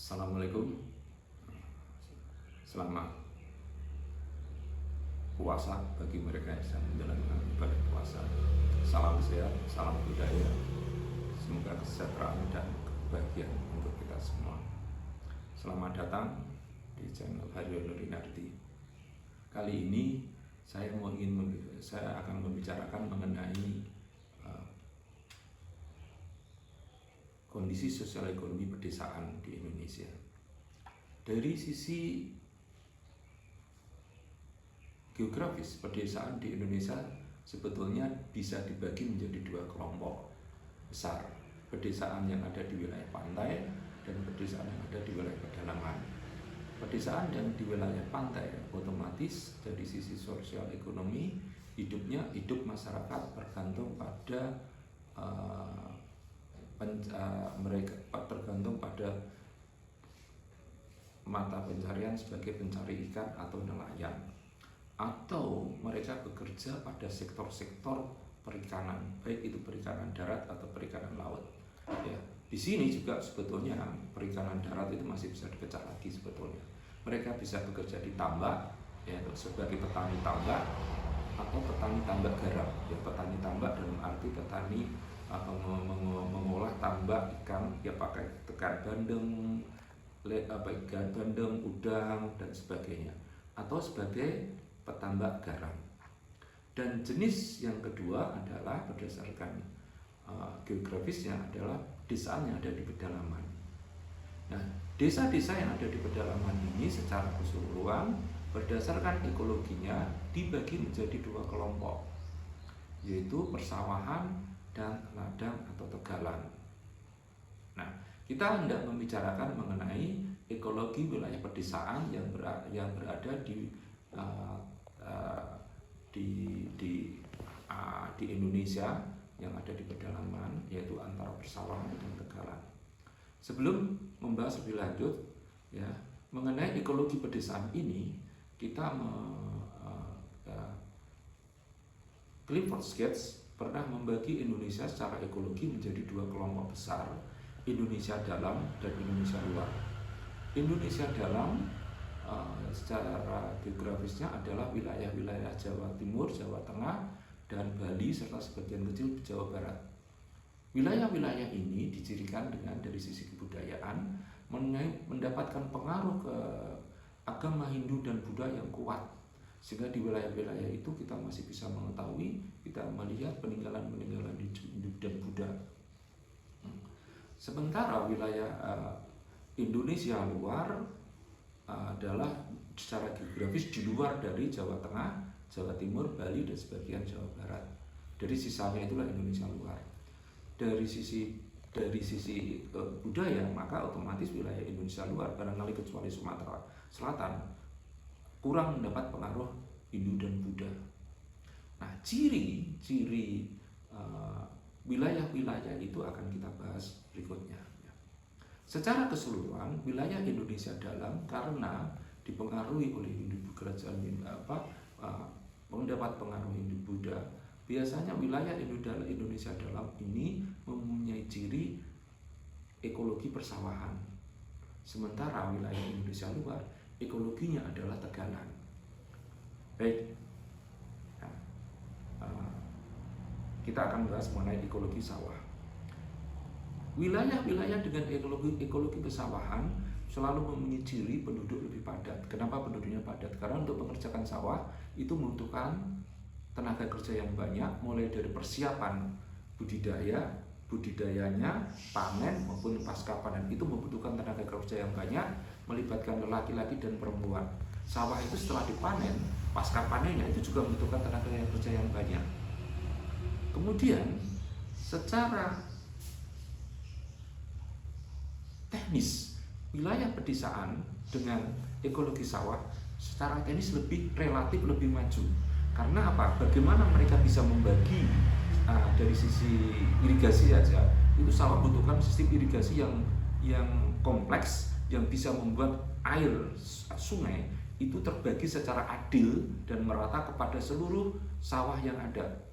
Assalamualaikum. Selamat puasa bagi mereka yang sedang menjalankan ibadah puasa. Salam sehat, salam budaya. Semoga kesejahteraan dan kebahagiaan untuk kita semua. Selamat datang di channel Haryono Rinardi. Kali ini saya akan membicarakan mengenai kondisi sosial ekonomi pedesaan di Indonesia. Dari sisi geografis, pedesaan di Indonesia sebetulnya bisa dibagi menjadi dua kelompok besar. Pedesaan yang ada di wilayah pantai dan pedesaan yang ada di wilayah pedalaman. Pedesaan yang di wilayah pantai otomatis dari sisi sosial ekonomi hidup masyarakat bergantung pada mereka tergantung pada mata pencarian sebagai pencari ikan atau nelayan, atau mereka bekerja pada sektor-sektor perikanan, baik itu perikanan darat atau perikanan laut. Ya, di sini juga sebetulnya perikanan darat itu masih bisa dipecah lagi sebetulnya. Mereka bisa bekerja di tambak, ya, sebagai petani tambak atau petani tambak garam. Ya, petani tambak dalam arti petani mengolah tambak ikan, ya pakai ikan bandeng, udang dan sebagainya, atau sebagai petambak garam. Dan jenis yang kedua adalah berdasarkan geografisnya adalah desa yang ada di pedalaman. Nah, desa-desa yang ada di pedalaman ini secara keseluruhan berdasarkan ekologinya dibagi menjadi dua kelompok, yaitu persawahan dan ladang atau tegalan. Nah, kita hendak membicarakan mengenai ekologi wilayah pedesaan yang berada di Indonesia yang ada di pedalaman, yaitu antara persawahan dan tegalan. Sebelum membahas lebih lanjut, ya, mengenai ekologi pedesaan ini, kita Clifford Gates pernah membagi Indonesia secara ekologi menjadi dua kelompok besar, Indonesia dalam dan Indonesia luar. Indonesia dalam secara geografisnya adalah wilayah-wilayah Jawa Timur, Jawa Tengah, dan Bali serta sebagian kecil Jawa Barat. Wilayah-wilayah ini dicirikan dengan dari sisi kebudayaan mendapatkan pengaruh ke agama Hindu dan Buddha yang kuat, sehingga di wilayah-wilayah itu kita masih bisa mengetahui, kita melihat peninggalan-peninggalan Hindu dan Buddha. Sementara wilayah Indonesia luar adalah secara geografis di luar dari Jawa Tengah, Jawa Timur, Bali, dan sebagian Jawa Barat. Dari sisanya itulah Indonesia luar. Dari sisi budaya, maka otomatis wilayah Indonesia luar, barangkali kecuali Sumatera Selatan, kurang mendapat pengaruh Hindu dan Buddha. Nah, ciri wilayah-wilayah itu akan kita bahas berikutnya. Secara keseluruhan, wilayah Indonesia dalam karena dipengaruhi oleh Hindu kerajaan mendapat pengaruh Hindu Buddha. Biasanya wilayah Indonesia dalam ini mempunyai ciri ekologi persawahan. Sementara wilayah Indonesia luar ekologinya adalah tegalan. Baik, kita akan bahas mengenai ekologi sawah. Wilayah-wilayah dengan ekologi pesawahan selalu mempunyai ciri penduduk lebih padat. Kenapa penduduknya padat? Karena untuk mengerjakan sawah itu membutuhkan tenaga kerja yang banyak, mulai dari persiapan budidayanya, panen maupun pasca panen itu membutuhkan tenaga kerja yang banyak, melibatkan laki-laki dan perempuan. Sawah itu setelah dipanen, pasca panennya itu juga membutuhkan tenaga kerja yang banyak. Kemudian secara teknis, wilayah pedesaan dengan ekologi sawah secara teknis relatif lebih maju. Karena apa? Bagaimana mereka bisa membagi dari sisi irigasi saja, itu sawah membutuhkan sistem irigasi yang kompleks, yang bisa membuat air sungai itu terbagi secara adil dan merata kepada seluruh sawah yang ada.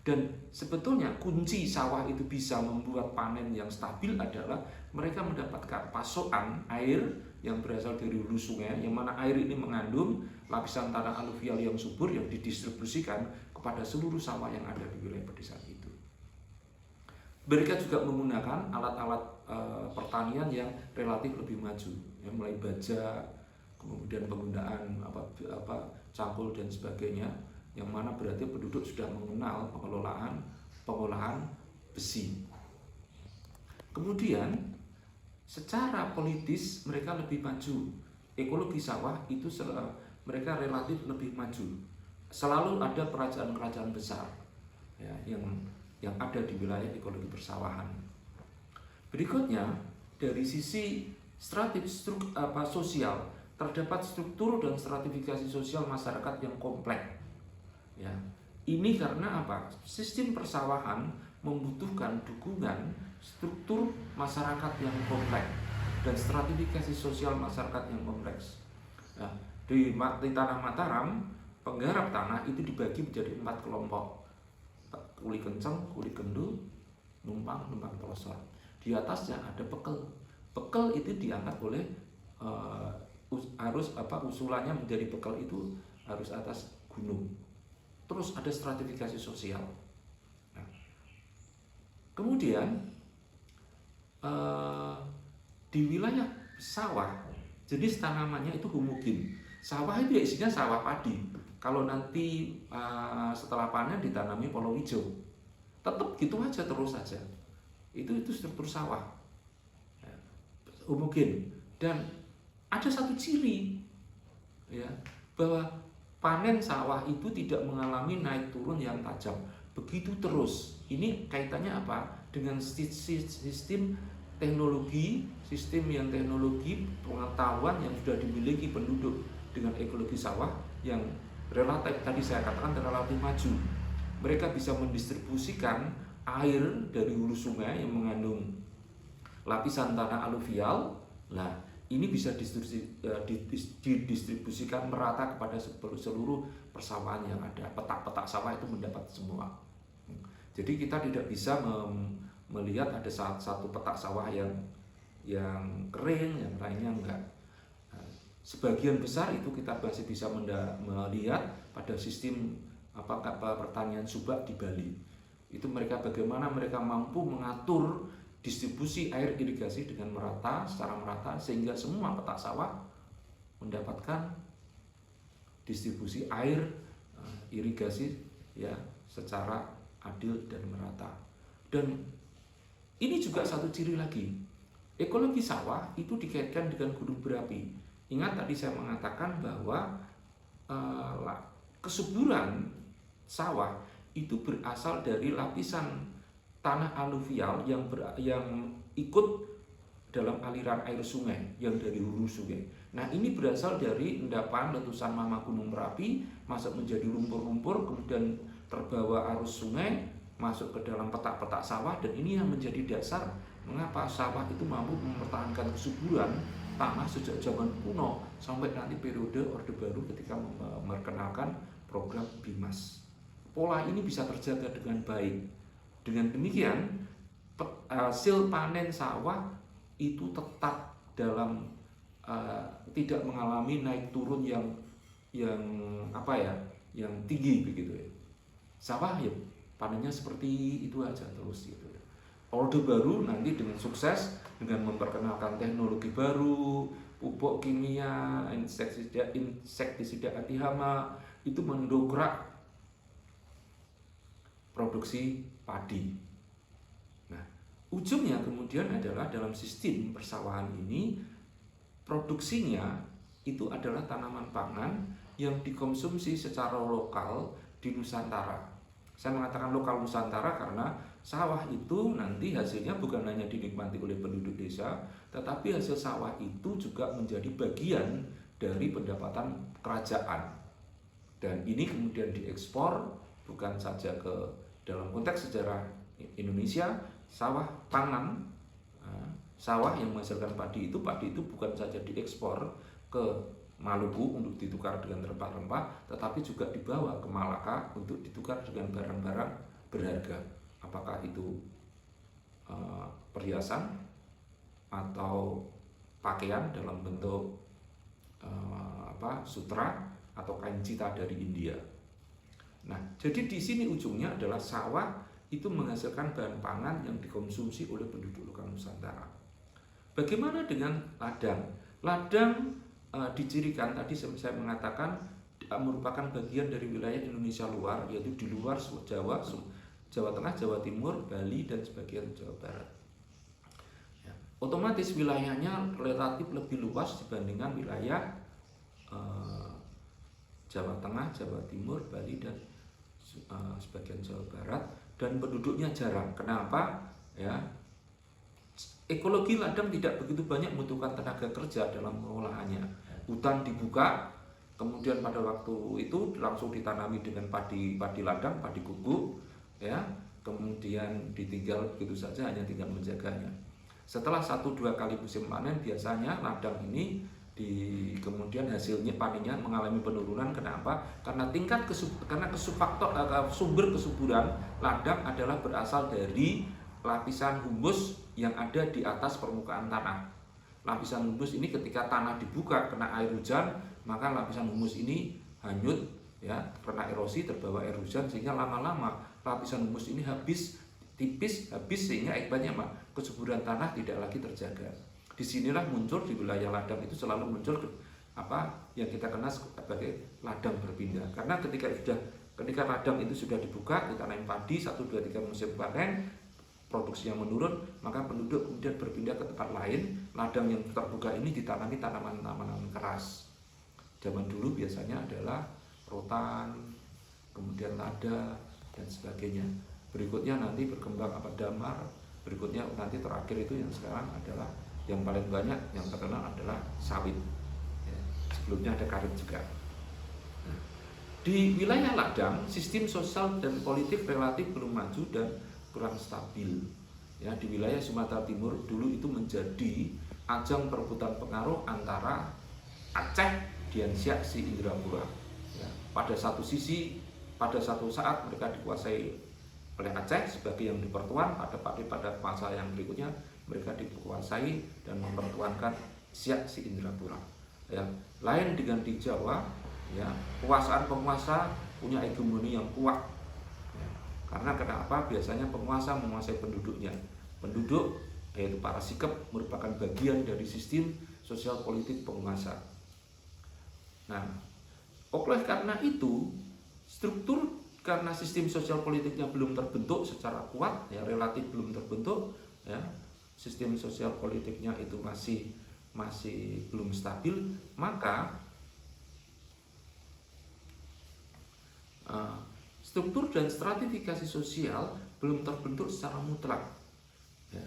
Dan sebetulnya kunci sawah itu bisa membuat panen yang stabil adalah mereka mendapatkan pasokan air yang berasal dari hulu sungai, yang mana air ini mengandung lapisan tanah aluvial yang subur yang didistribusikan kepada seluruh sawah yang ada di wilayah pedesaan itu. Mereka juga menggunakan alat-alat pertanian yang relatif lebih maju, ya, mulai baja, kemudian penggunaan cangkul dan sebagainya, yang mana berarti penduduk sudah mengenal pengolahan besi. Kemudian secara politis mereka lebih maju. Ekologi sawah itu mereka relatif lebih maju. Selalu ada kerajaan-kerajaan besar, ya, yang ada di wilayah ekologi persawahan. Berikutnya, dari sisi sosial, terdapat struktur dan stratifikasi sosial masyarakat yang kompleks. Ya, ini karena apa? Sistem persawahan membutuhkan dukungan struktur masyarakat yang kompleks dan stratifikasi sosial masyarakat yang kompleks. Nah, di tanah Mataram, penggarap tanah itu dibagi menjadi 4 kelompok. Kuli kenceng, kuli kendul, numpang pelosor. Di atasnya ada pekel. Pekel itu diangkat oleh usulannya menjadi pekel itu harus atas gunung. Terus ada stratifikasi sosial. Nah, kemudian di wilayah sawah, jenis tanamannya itu homogen. Sawah itu ya isinya sawah padi. Kalau nanti setelah panen ditanami palawija, tetap gitu aja terus saja. Itu struktur sawah, ya, homogen. Dan ada satu ciri, ya, bahwa panen sawah itu tidak mengalami naik turun yang tajam. Begitu terus. Ini kaitannya apa? Dengan sistem teknologi pengetahuan yang sudah dimiliki penduduk dengan ekologi sawah yang relatif, tadi saya katakan relatif maju. Mereka bisa mendistribusikan air dari hulu sungai yang mengandung lapisan tanah aluvial. Nah, ini bisa didistribusikan merata kepada seluruh persawahan yang ada. Petak-petak sawah itu mendapat semua. Jadi kita tidak bisa melihat ada satu petak sawah yang kering, yang lainnya enggak. Sebagian besar itu kita masih bisa melihat pada sistem pertanian subak di Bali. Itu bagaimana mereka mampu mengatur distribusi air irigasi dengan secara merata sehingga semua petak sawah mendapatkan distribusi air irigasi, ya, secara adil dan merata. Dan ini juga satu ciri lagi. Ekologi sawah itu dikaitkan dengan gunung berapi. Ingat tadi saya mengatakan bahwa kesuburan sawah itu berasal dari lapisan tanah aluvial yang ikut dalam aliran air sungai yang dari hulu sungai. Nah, ini berasal dari endapan letusan mama gunung Merapi masuk menjadi lumpur-lumpur, kemudian terbawa arus sungai masuk ke dalam petak-petak sawah, dan ini yang menjadi dasar mengapa sawah itu mampu mempertahankan kesuburan tanah sejak zaman kuno sampai nanti periode Orde Baru ketika memperkenalkan program BIMAS. Pola ini bisa terjaga dengan baik. Dengan demikian, hasil panen sawah itu tetap dalam tidak mengalami naik turun yang tinggi begitu ya. Sawah ya panennya seperti itu aja terus gitu. Orde Baru nanti dengan sukses dengan memperkenalkan teknologi baru, pupuk kimia, insektisida anti hama, itu mendongkrak produksi padi. Nah, ujungnya kemudian adalah dalam sistem persawahan ini produksinya itu adalah tanaman pangan yang dikonsumsi secara lokal di Nusantara. Saya mengatakan lokal Nusantara karena sawah itu nanti hasilnya bukan hanya dinikmati oleh penduduk desa, tetapi hasil sawah itu juga menjadi bagian dari pendapatan kerajaan. Dan ini kemudian diekspor bukan saja ke dalam konteks sejarah Indonesia, sawah pangan, sawah yang menghasilkan padi itu bukan saja diekspor ke Maluku untuk ditukar dengan rempah-rempah, tetapi juga dibawa ke Malaka untuk ditukar dengan barang-barang berharga. Apakah itu perhiasan, atau pakaian dalam bentuk sutra atau kain cita dari India. Nah, jadi di sini ujungnya adalah sawah itu menghasilkan bahan pangan yang dikonsumsi oleh penduduk lokal Nusantara. Bagaimana dengan ladang? Ladang dicirikan tadi saya mengatakan merupakan bagian dari wilayah Indonesia luar, yaitu di luar Jawa, Jawa Tengah, Jawa Timur, Bali, dan sebagian Jawa Barat. Ya, otomatis wilayahnya relatif lebih luas dibandingkan wilayah Jawa Tengah, Jawa Timur, Bali, dan sebagian Jawa Barat, dan penduduknya jarang. Kenapa? Ya, ekologi ladang tidak begitu banyak membutuhkan tenaga kerja dalam pengolahannya. Hutan dibuka, kemudian pada waktu itu langsung ditanami dengan padi ladang, padi guguk, ya, kemudian ditinggal begitu saja, hanya tinggal menjaganya. Setelah 1-2 kali musim panen, biasanya ladang ini kemudian hasilnya panennya mengalami penurunan. Kenapa? Karena sumber kesuburan ladang adalah berasal dari lapisan humus yang ada di atas permukaan tanah. Lapisan humus ini ketika tanah dibuka kena air hujan, maka lapisan humus ini hanyut, ya, karena erosi terbawa air hujan, sehingga lama-lama lapisan humus ini habis sehingga akibatnya kesuburan tanah tidak lagi terjaga. Disinilah muncul di wilayah ladang itu selalu muncul yang kita kenal sebagai ladang berpindah. Karena ketika ladang itu sudah dibuka, ditanam padi 1-2-3 musim panen, produksinya menurun, maka penduduk kemudian berpindah ke tempat lain. Ladang yang terbuka ini ditanami tanaman-tanaman keras. Zaman dulu biasanya adalah rotan, kemudian lada, dan sebagainya. Berikutnya nanti berkembang damar, berikutnya nanti terakhir itu yang sekarang adalah yang paling banyak, yang terkenal adalah sawit. Ya, sebelumnya ada karet juga. Nah, di wilayah ladang, sistem sosial dan politik relatif belum maju dan kurang stabil. Ya, di wilayah Sumatera Timur dulu itu menjadi ajang perebutan pengaruh antara Aceh, Dian Siak, si Indrapura. Ya, pada satu saat mereka dikuasai oleh Aceh sebagai yang dipertuan, pada masa yang berikutnya mereka dikuasai dan mempertuankan Siak, si Indrapura. Ya, lain dengan di Jawa, ya, penguasa punya hegemoni yang kuat. Ya, karena kenapa? Biasanya penguasa menguasai penduduknya. Penduduk, yaitu para sikep, merupakan bagian dari sistem sosial politik penguasa. Nah, oleh karena itu, karena sistem sosial politiknya belum terbentuk secara kuat, ya, relatif belum terbentuk, ya, sistem sosial politiknya itu masih belum stabil, maka struktur dan stratifikasi sosial belum terbentuk secara mutlak. Ya.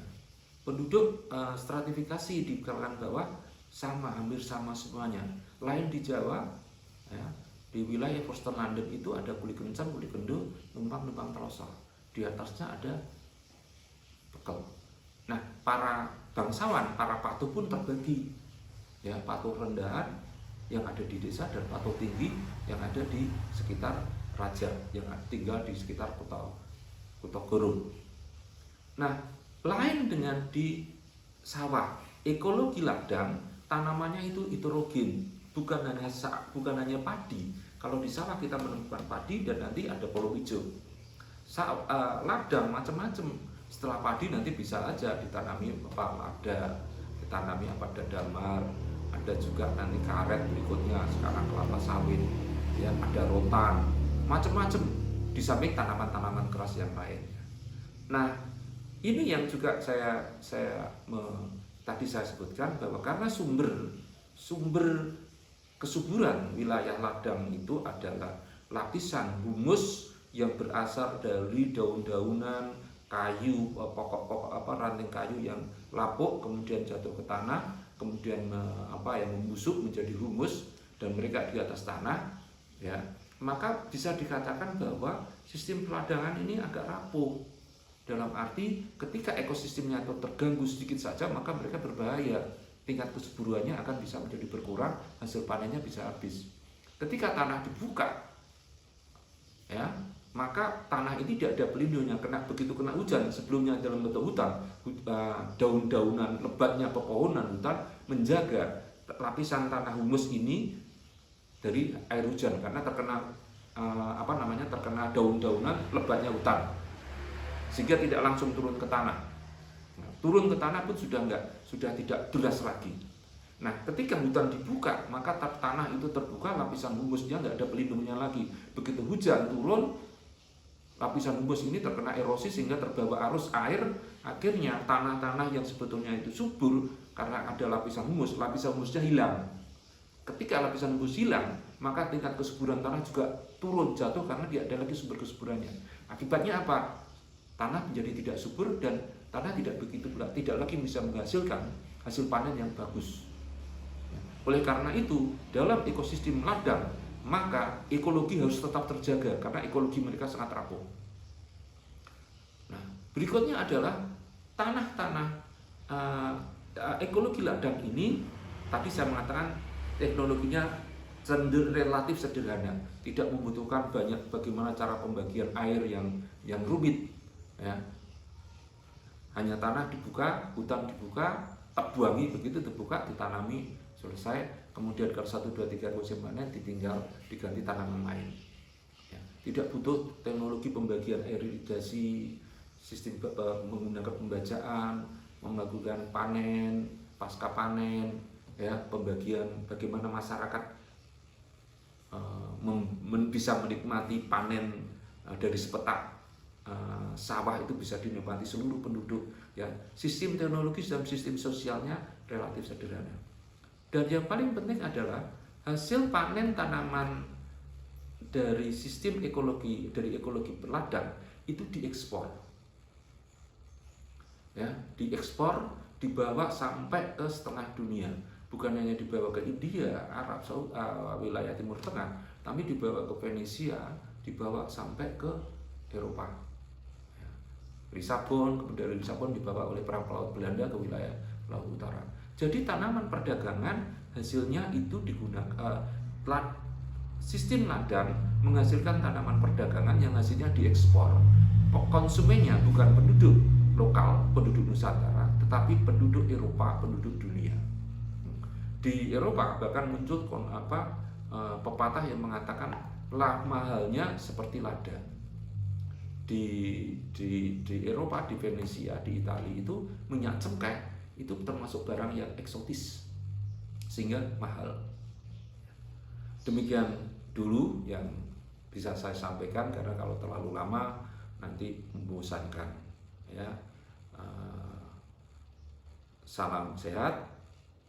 Penduduk stratifikasi di kalangan bawah hampir sama semuanya. Lain di Jawa, ya, di wilayah Coastal London itu ada kuli kencang, kuli kendo, numpang telosor. Di atasnya ada bekel. Nah, para bangsawan, para patuh pun terbagi. Ya, patuh rendahan yang ada di desa dan patuh tinggi yang ada di sekitar raja, yang tinggal di sekitar kota Gurun. Nah, lain dengan di sawah, ekologi ladang tanamannya itu heterogen, bukan hanya padi. Kalau di sawah kita menemukan padi dan nanti ada polo hijau. Ladang macam-macam. Setelah padi nanti bisa aja ditanami lada, ditanami damar, ada juga nanti karet berikutnya, sekarang kelapa sawit, ya, ada rotan, macam-macam, di samping tanaman-tanaman keras yang lain. Nah, ini yang juga tadi saya sebutkan bahwa karena sumber kesuburan wilayah ladang itu adalah lapisan humus yang berasal dari daun-daunan, kayu, pokok-pokok ranting kayu yang lapuk kemudian jatuh ke tanah, kemudian membusuk menjadi humus dan mereka di atas tanah, ya, maka bisa dikatakan bahwa sistem peladangan ini agak rapuh. Dalam arti ketika ekosistemnya itu terganggu sedikit saja, maka mereka berbahaya. Tingkat kesuburannya akan bisa menjadi berkurang, hasil panennya bisa habis. Ketika tanah dibuka, ya, maka tanah ini tidak ada pelindungnya. Begitu kena hujan, sebelumnya dalam bentuk hutan, daun-daunan lebatnya pepohonan hutan menjaga lapisan tanah humus ini dari air hujan karena terkena terkena daun-daunan lebatnya hutan, sehingga tidak langsung turun ke tanah. Nah, turun ke tanah pun sudah tidak deras lagi. Nah, ketika hutan dibuka, maka tanah itu terbuka, lapisan humusnya nggak ada pelindungnya lagi. Begitu hujan turun, lapisan humus ini terkena erosi sehingga terbawa arus air. Akhirnya tanah-tanah yang sebetulnya itu subur karena ada lapisan humusnya hilang. Ketika lapisan humus hilang, maka tingkat kesuburan tanah juga turun, jatuh karena tidak ada lagi sumber kesuburannya. Akibatnya apa? Tanah menjadi tidak subur dan tanah tidak lagi bisa menghasilkan hasil panen yang bagus. Oleh karena itu, dalam ekosistem ladang, maka ekologi harus tetap terjaga karena ekologi mereka sangat rapuh. Nah, berikutnya adalah tanah-tanah ekologi ladang ini. Tadi saya mengatakan teknologinya relatif sederhana, tidak membutuhkan banyak bagaimana cara pembagian air yang rumit. Ya. Hanya tanah dibuka, hutan dibuka, terbuangi, begitu terbuka, ditanami, selesai. Kemudian kalau 1, 2, 3 musim panen ditinggal diganti tanaman lain. Ya, tidak butuh teknologi pembagian air irigasi, sistem menggunakan pembajaan, melakukan panen, pasca panen, ya, pembagian bagaimana masyarakat bisa menikmati panen dari sepetak sawah itu bisa dinikmati seluruh penduduk. Ya, sistem teknologis dan sistem sosialnya relatif sederhana. Dan yang paling penting adalah hasil panen tanaman dari sistem ekologi, dari ekologi ladang itu diekspor. Ya, diekspor, dibawa sampai ke setengah dunia. Bukan hanya dibawa ke India, Arab Saudi, wilayah Timur Tengah, tapi dibawa ke Venesia, dibawa sampai ke Eropa. Ya. Lisabon, kemudian dari Lisabon dibawa oleh perang pelaut Belanda ke wilayah Laut Utara. Jadi tanaman perdagangan hasilnya itu digunakan, sistem ladang menghasilkan tanaman perdagangan yang hasilnya diekspor. Konsumennya bukan penduduk lokal, penduduk Nusantara, tetapi penduduk Eropa, penduduk dunia. Di Eropa bahkan muncul pepatah yang mengatakan mahalnya seperti lada. Di Eropa, di Venesia, di Italia itu minyak cengkeh itu termasuk barang yang eksotis sehingga mahal. Demikian dulu yang bisa saya sampaikan karena kalau terlalu lama nanti membosankan. Ya, salam sehat,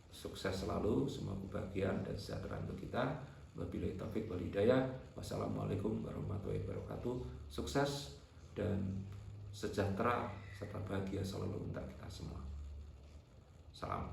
sukses selalu, semua kebahagiaan dan sejahtera untuk kita. Wabillahi taufik wal hidayah. Wassalamualaikum warahmatullahi wabarakatuh. Sukses dan sejahtera serta bahagia selalu untuk kita semua. Salam.